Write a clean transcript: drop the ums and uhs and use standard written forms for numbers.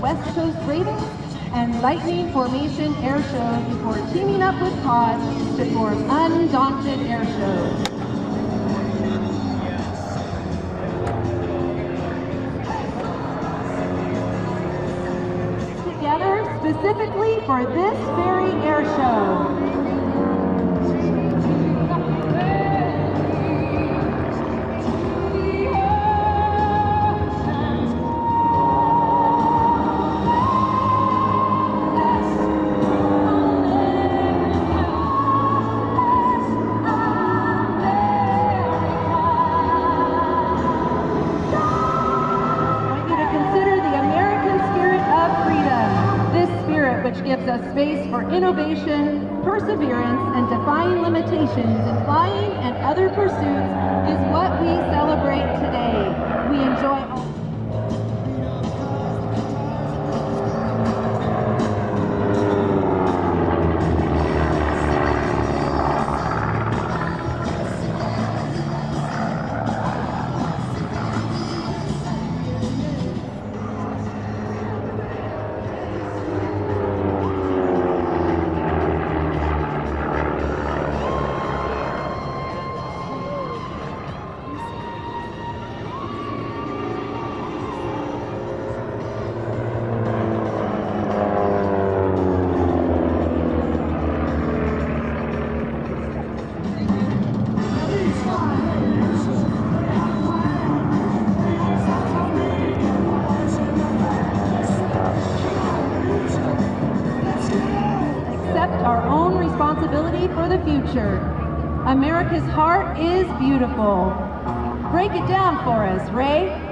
West Coast Ravens and Lightning Formation Airshows before teaming up with Todd to form Undaunted Airshows. Together specifically for this very air show. Which gives us space for innovation, perseverance, and defying limitations in flying and other pursuits is what we celebrate today. We enjoy all our own responsibility for the future. America's heart is beautiful. Break it down for us, Ray.